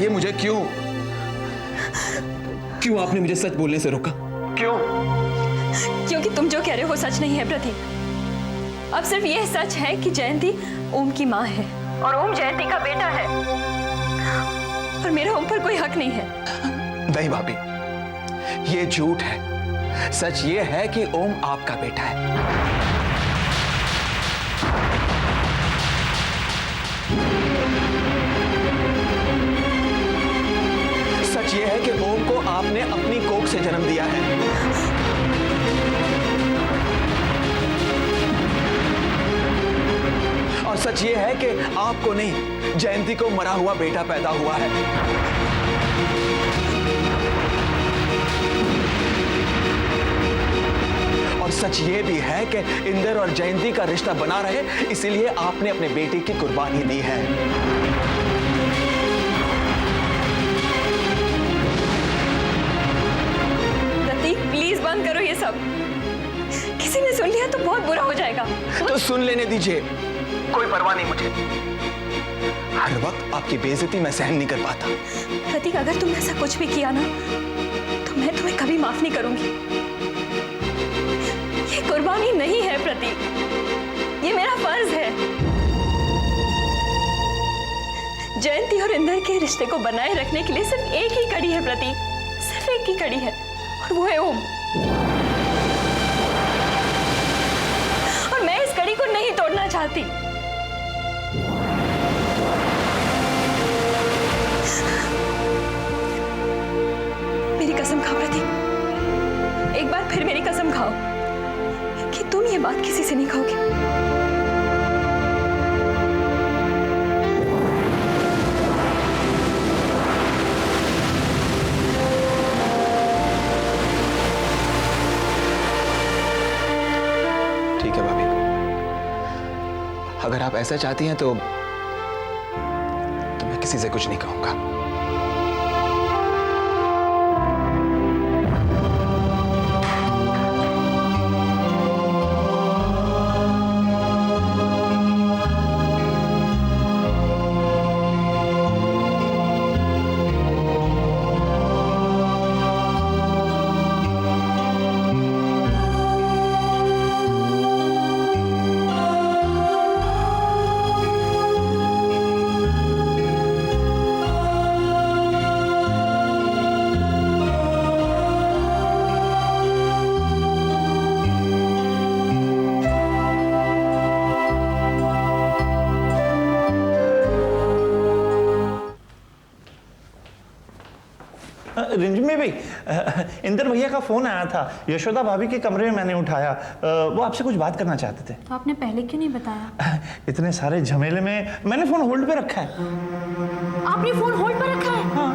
बताइए मुझे क्यों आपने मुझे सच बोलने से रोका? क्यों? क्योंकि तुम जो कह रहे हो सच नहीं है प्रतीक। अब सिर्फ यह सच है कि जयंती ओम की माँ है और ओम जयंती का बेटा है, और मेरा ओम पर कोई हक नहीं है। नहीं भाभी, ये झूठ है। सच ये है कि ओम आपका बेटा है। सच ये है कि ओम को आपने अपनी कोख से जन्म दिया है। और सच ये है कि आपको नहीं, जयंती को मरा हुआ बेटा पैदा हुआ है। और सच ये भी है कि इंदर और जयंती का रिश्ता बना रहे, इसीलिए आपने अपने बेटे की कुर्बानी दी है। प्रतीक प्लीज बंद करो ये सब। किसी ने सुन लिया तो बहुत बुरा हो जाएगा। तो सुन लेने दीजिए, कोई परवाह नहीं मुझे। हर वक्त आपकी बेइज्जती मैं सहन नहीं कर पाता। प्रतीक अगर तुमने ऐसा कुछ भी किया ना तो मैं तुम्हें कभी माफ नहीं करूंगी। ये कुर्बानी नहीं है प्रतीक, ये मेरा फर्ज है। जयंती और इंदर के रिश्ते को बनाए रखने के लिए सिर्फ एक ही कड़ी है प्रतीक, सिर्फ एक ही कड़ी है, और वो है ओम। और मैं इस कड़ी को नहीं तोड़ना चाहती। मेरी कसम खाओ प्रतीक, एक बार फिर मेरी कसम खाओ कि तुम ये बात किसी से नहीं कहोगे। ठीक है भाभी, अगर आप ऐसा चाहती हैं तो मैं किसी से कुछ नहीं कहूंगा। रिंजमी भाई, इंदर भैया का फोन आया था, यशोदा भाभी के कमरे में मैंने उठाया। वो आपसे कुछ बात करना चाहते थे। तो आपने पहले क्यों नहीं बताया? इतने सारे झमेले में मैंने फोन होल्ड पे रखा है। आपने फोन होल्ड पर रखा है? हाँ।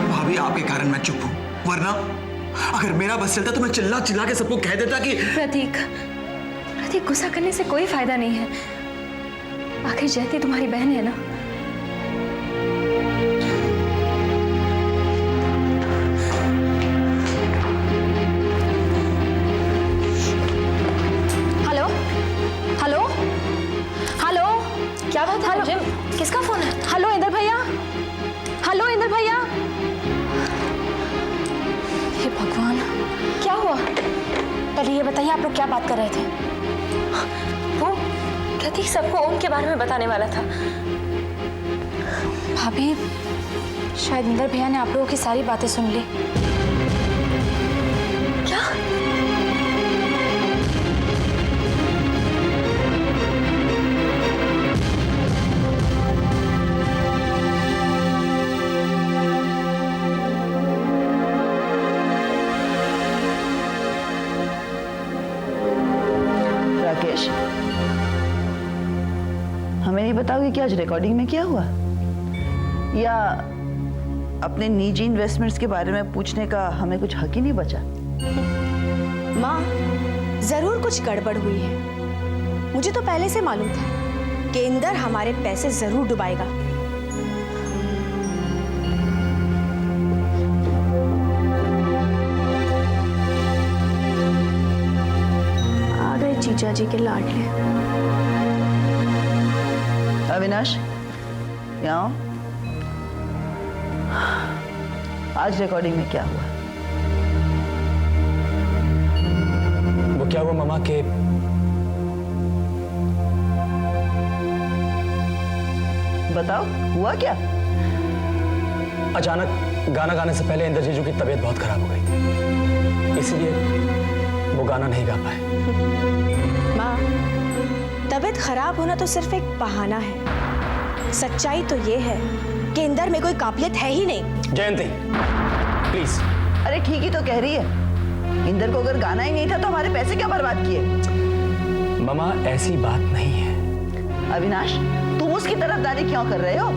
भाभी आपके कारण मैं चुप हूं, वरना अगर मेरा बस चलता तो मैं चिल्ला चिल्ला के सबको कह देता कि प्रतीक गुस्सा करने से कोई फायदा नहीं है। आखिर जयंती तुम्हारी बहन है ना। हेलो हेलो हेलो, क्या बात है? मुझे किसका फोन है? हेलो इंदर भैया, हेलो इंदर भैया। हे भगवान, क्या हुआ? पहले ये बताइए, आप लोग क्या बात कर रहे थे? वो प्रतीक सबको ओम के बारे में बताने वाला था। भाभी, शायद इंदर भैया ने आप लोगों की सारी बातें सुन ली। क्या? राकेश, हमें नहीं बताओगे कि आज रिकॉर्डिंग में क्या हुआ, या अपने निजी इन्वेस्टमेंट्स के बारे में पूछने का हमें कुछ हक ही नहीं बचा? माँ, जरूर कुछ गड़बड़ हुई है। मुझे तो पहले से मालूम था कि इंदर हमारे पैसे जरूर डुबाएगा। आ गए जीजा जी के लाडले। अविनाश, यहाँ आओ। आज रिकॉर्डिंग में क्या हुआ? वो क्या हुआ मामा के बताओ, हुआ क्या? अचानक गाना गाने से पहले इंदर जीजू की तबीयत बहुत खराब हो गई, इसलिए वो गाना नहीं गा पाए। माँ, तबीयत खराब होना तो सिर्फ एक बहाना है। सच्चाई तो ये है कि इंदर में कोई काबिलियत है ही नहीं। जयंती प्लीज। अरे ठीक ही तो कह रही है। इंदर को अगर गाना ही नहीं था तो हमारे पैसे क्या बर्बाद किए? मामा ऐसी बात नहीं है। अविनाश, तुम उसकी तरफदारी क्यों कर रहे हो?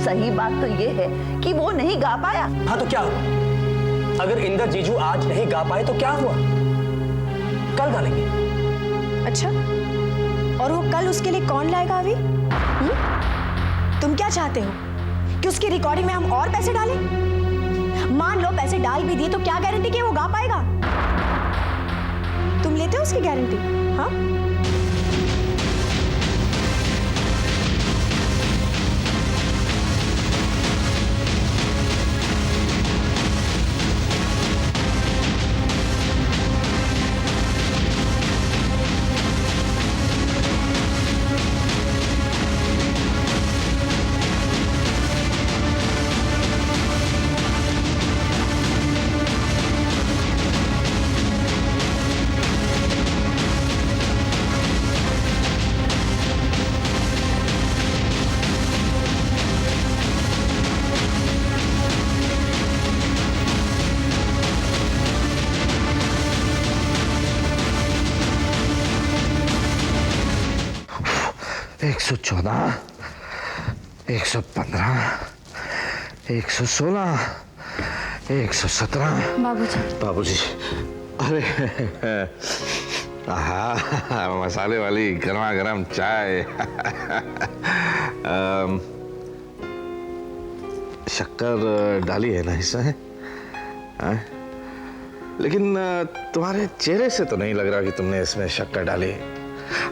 सही बात तो ये है कि वो नहीं गा पाया। हाँ तो क्या हुआ? अगर इंदर जीजू आज नहीं गा पाए तो क्या हुआ? कल गा लेंगे। अच्छा, और वो कल उसके लिए कौन लाएगा अभी? तुम क्या चाहते हो कि उसकी रिकॉर्डिंग में हम और पैसे डालें? मान लो पैसे डाल भी दिए तो क्या गारंटी कि वो गा पाएगा? तुम लेते हो उसकी गारंटी? हाँ, एक 114, 115, 116, 117। बाबूजी, अरे मसाले वाली गर्मा गर्म चाय। शक्कर डाली है ना इसमें? लेकिन तुम्हारे चेहरे से तो नहीं लग रहा कि तुमने इसमें शक्कर डाली है।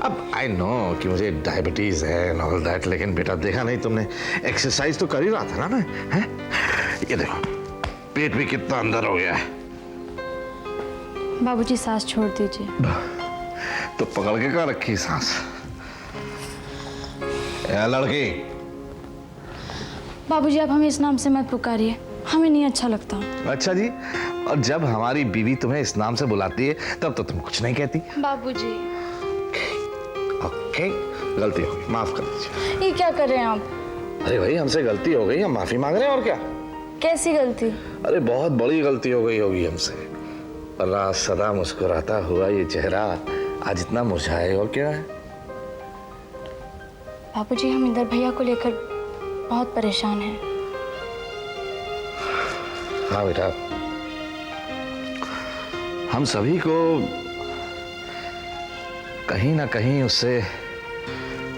अब आई नो कि मुझे डायबिटीज है एंड ऑल दैट, लेकिन बेटा देखा नहीं तुमने, एक्सरसाइज तो कर ही रहा था ना मैं, हैं? ये देखो पेट भी कितना अंदर हो गया है। बाबूजी सांस छोड़ दीजिए। तो पकड़ के कहाँ रखी सांस? लड़की। बाबूजी आप हमें इस नाम से मत पुकारिए, हमें नहीं अच्छा लगता। अच्छा जी, और जब हमारी बीवी तुम्हें इस नाम से बुलाती है तब तो तुम कुछ नहीं कहती? बाबूजी ओके, गलती हो गई, माफ कर दीजिए। ये क्या कर रहे हैं आप? अरे भाई हमसे गलती हो गई, हम माफी मांग रहे हैं और क्या। कैसी गलती? अरे बहुत बड़ी गलती हो गई होगी हमसे, वरना सदा मुस्कुराता हुआ ये चेहरा आज इतना मुरझाए और क्या है। बाबूजी हम इंदर भैया को लेकर बहुत परेशान हैं। हाँ बेटा, हम सभी को कहीं ना कहीं उससे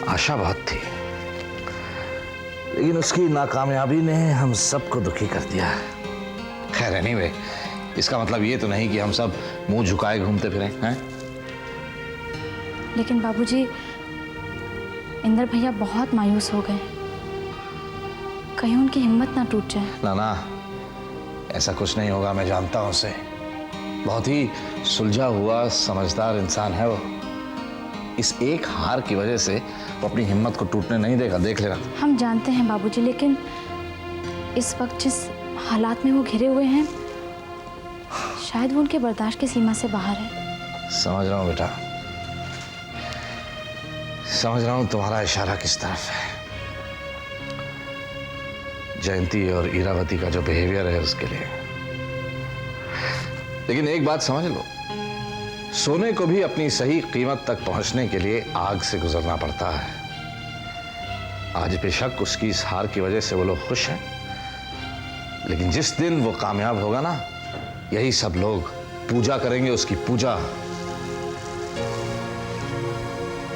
आशा बहुत थी, लेकिन उसकी नाकामयाबी ने हम सबको दुखी कर दिया। खैर एनीवे, इसका मतलब ये तो नहीं कि हम सब मुंह झुकाए घूमते फिरें, हैं? लेकिन बाबूजी इंदर भैया बहुत मायूस हो गए, कहीं उनकी हिम्मत ना टूट जाए। ना ना, ऐसा कुछ नहीं होगा, मैं जानता हूं उसे। बहुत ही सुलझा हुआ समझदार इंसान है वो। इस एक हार की वजह से वो अपनी हिम्मत को टूटने नहीं देगा, देख लेना। हम जानते हैं बाबूजी, लेकिन इस वक्त जिस हालात में वो घिरे हुए हैं शायद वो उनके बर्दाश्त की सीमा से बाहर है। समझ रहा हूँ बेटा, समझ रहा हूँ तुम्हारा इशारा किस तरफ है। जयंती और इरावती का जो बिहेवियर है उसके लिए। लेकिन एक बात समझ लो, सोने को भी अपनी सही कीमत तक पहुंचने के लिए आग से गुजरना पड़ता है। आज बेशक उसकी इस हार की वजह से वो लोग खुश हैं, लेकिन जिस दिन वो कामयाब होगा ना, यही सब लोग पूजा करेंगे उसकी, पूजा।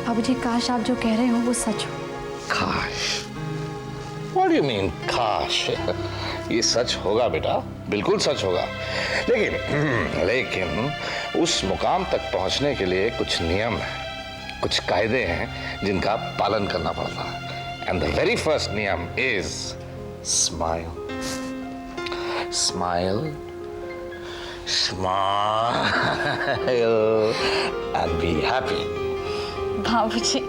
बाबूजी काश आप जो कह रहे हो वो सच हो। काश? What do you mean काश? ये सच होगा बेटा, बिल्कुल सच होगा। लेकिन उस मुकाम तक पहुंचने के लिए कुछ नियम है, कुछ कायदे हैं जिनका पालन करना पड़ता है। And the very first niyam is smile. Smile. Smile. And be happy. बाबूजी,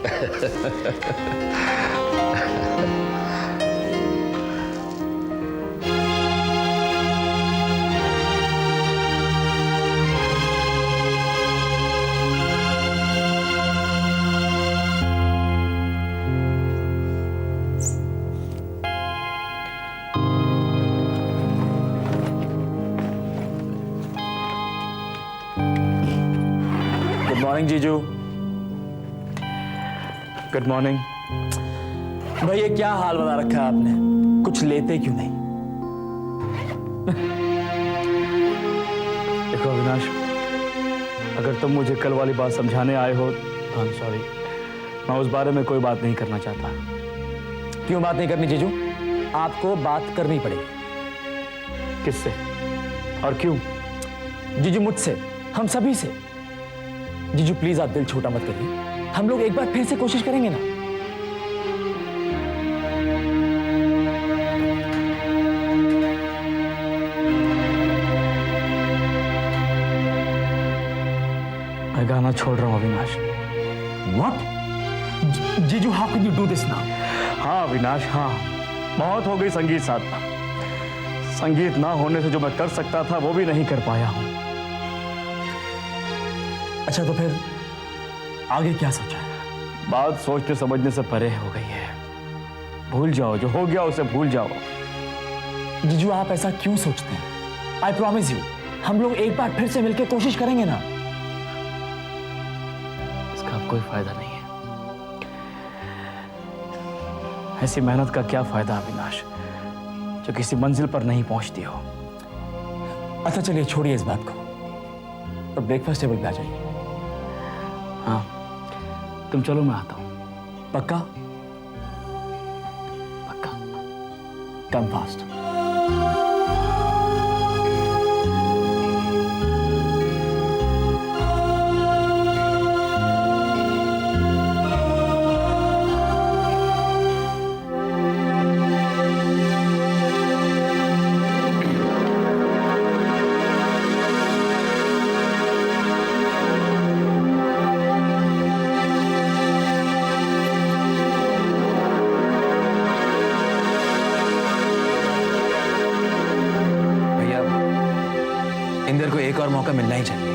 गुड मॉर्निंग जीजू। Good morning. भाई ये क्या हाल बना रखा है आपने? कुछ लेते क्यों नहीं? देखो अविनाश, अगर तुम मुझे कल वाली बात समझाने आए हो तो आई एम सॉरी, मैं उस बारे में कोई बात नहीं करना चाहता। क्यों बात नहीं करनी जीजू? आपको बात करनी पड़ेगी। किससे और क्यों? जीजू मुझसे, हम सभी से। जीजू प्लीज आप दिल छोटा मत करिए, हम लोग एक बार फिर से कोशिश करेंगे ना। मैं गाना छोड़ रहा हूं अविनाश। What? जीजू how can you do this now? हाँ अविनाश, हाँ, बहुत हो गई संगीत साधना। संगीत ना होने से जो मैं कर सकता था वो भी नहीं कर पाया हूं। अच्छा तो फिर आगे क्या सोचा है? बात सोचने समझने से परे हो गई है। भूल जाओ, जो हो गया उसे भूल जाओ। जीजू आप ऐसा क्यों सोचते हैं? आई प्रॉमिस यू, हम लोग एक बार फिर से मिलकर कोशिश करेंगे ना। इसका अब कोई फायदा नहीं है। ऐसी मेहनत का क्या फायदा अविनाश, जो किसी मंजिल पर नहीं पहुंचती हो। अच्छा चलिए छोड़िए इस बात को, तो ब्रेकफास्ट टेबल पे आ जाइए। हाँ, तुम चलो, मैं आता हूं। पक्का? पक्का। Come fast. इंदर को एक और मौका मिलना ही चाहिए।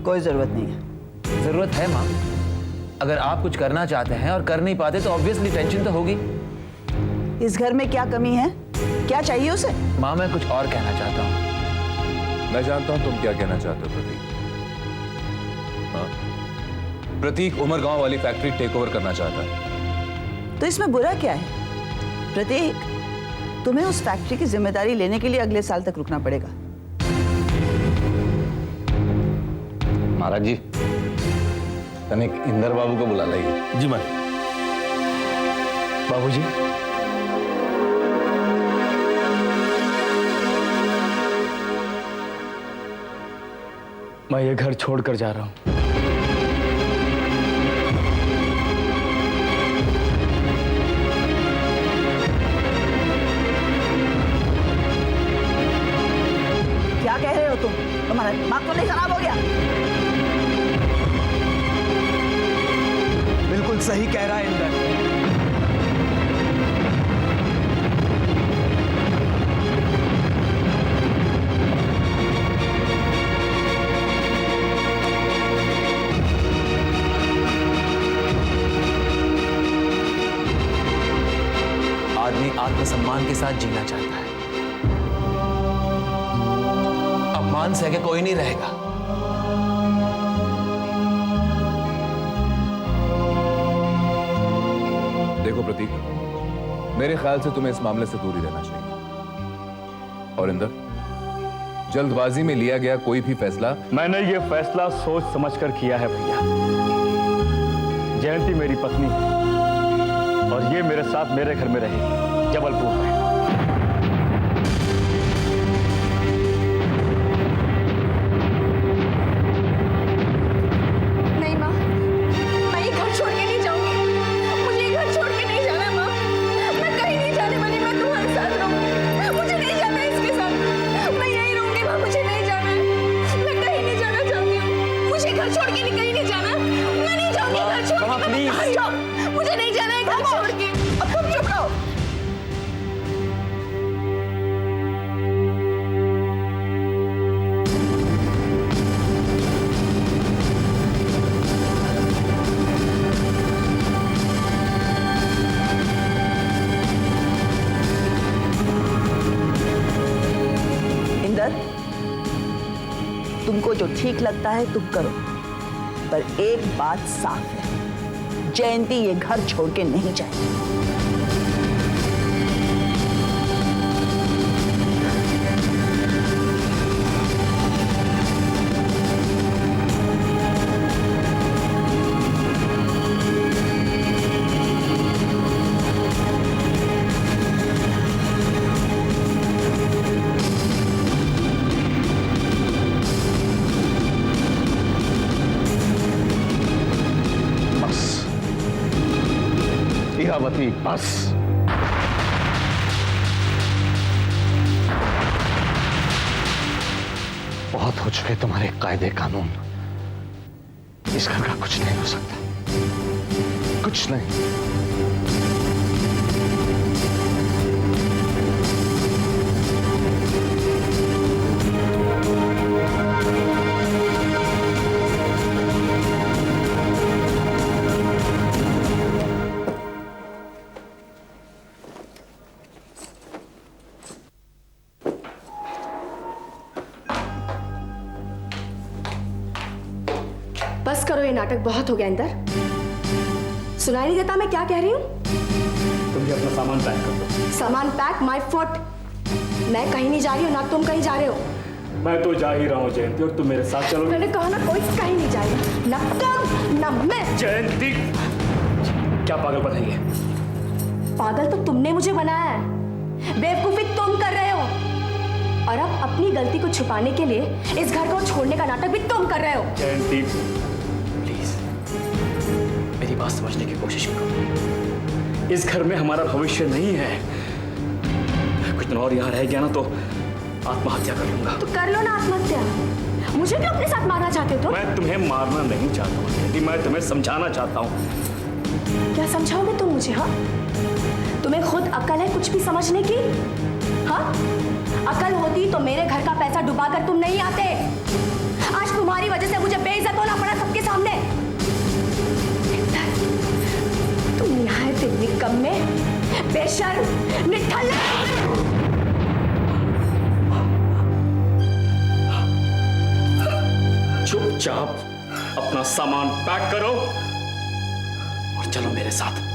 कोई जरूरत नहीं है। जरूरत है माँ। अगर आप कुछ करना चाहते हैं और कर नहीं पाते तो ऑब्वियसली टेंशन तो होगी। इस घर में क्या कमी है, क्या चाहिए उसे? माँ मैं कुछ और कहना चाहता हूँ। मैं जानता हूं तुम क्या कहना चाहते हो प्रतीक। हाँ? प्रतीक उमरगांव वाली फैक्ट्री टेक ओवर करना चाहता है। तो इसमें बुरा क्या है? प्रतीक, तुम्हें उस फैक्ट्री की जिम्मेदारी लेने के लिए अगले साल तक रुकना पड़ेगा। महाराज जी, तनिक इंदर बाबू को बुला लाइए। जी मैं बाबूजी, मैं ये घर छोड़कर जा रहा हूं। क्या कह रहे हो तुम? तुम्हारा दिमाग तो नहीं खराब हो गया? बिल्कुल सही कह रहा है इंदर। आदमी आत्मसम्मान के साथ जीना चाहता है। अपमान सह के कोई नहीं रहेगा। देखो प्रतीक, मेरे ख्याल से तुम्हें इस मामले से दूर ही रहना चाहिए। और इंदर, जल्दबाजी में लिया गया कोई भी फैसला मैंने ये फैसला सोच समझकर किया है भैया। जयंती मेरी पत्नी है और ये मेरे साथ मेरे घर में रहेगी, जबलपुर में। तुमको जो ठीक लगता है तुम करो, पर एक बात साफ है, जयंती ये घर छोड़ के नहीं जाएगी। हीरावती, बस। बहुत हो चुके तुम्हारे कायदे कानून। इस घर का कुछ नहीं हो सकता, कुछ नहीं। बस करो, ये नाटक बहुत हो गया। इंदर, सुनाई नहीं देता मैं क्या कह रही हूँ? तुम भी अपना सामान पैक कर दो। सामान पैक? My foot. मैं कहीं नहीं जा रही हूँ, ना तुम कहीं जा रहे हो। मैं तो जा ही रहा हूँ जयंती, और तुम मेरे साथ चलो। मैंने कहा ना, कोई कहीं नहीं जाएगा, ना तुम ना मैं। जयंती, क्या पागलपन है ये? पागल तो तुमने मुझे बनाया है, बेवकूफी तुम कर रहे हो, और अब अपनी गलती को छुपाने के लिए इस घर को छोड़ने का नाटक भी तुम कर रहे हो। जयंती, प्लीज मेरी बात समझने की कोशिश करो। इस घर में हमारा भविष्य नहीं है। कुछ दिन और यहाँ रह गया ना तो आत्महत्या कर लूंगा। तो कर लो ना आत्महत्या। मुझे क्यों अपने साथ मारना चाहते हो तुम? मैं तुम्हें मारना नहीं चाहता हूँ जयंती, मैं तुम्हें समझाना चाहता हूँ। क्या समझाओगे तुम मुझे? हाँ, तुम्हें खुद अकल है कुछ भी समझने की? हाँ, अकल होती तो मेरे घर का पैसा डुबाकर तुम नहीं आते। आज तुम्हारी वजह से मुझे बेइज्जत होना पड़ा सबके सामने। तुम निहायत निकम्मे, बेशर्म, निठल्ले। चुपचाप अपना सामान पैक करो और चलो मेरे साथ।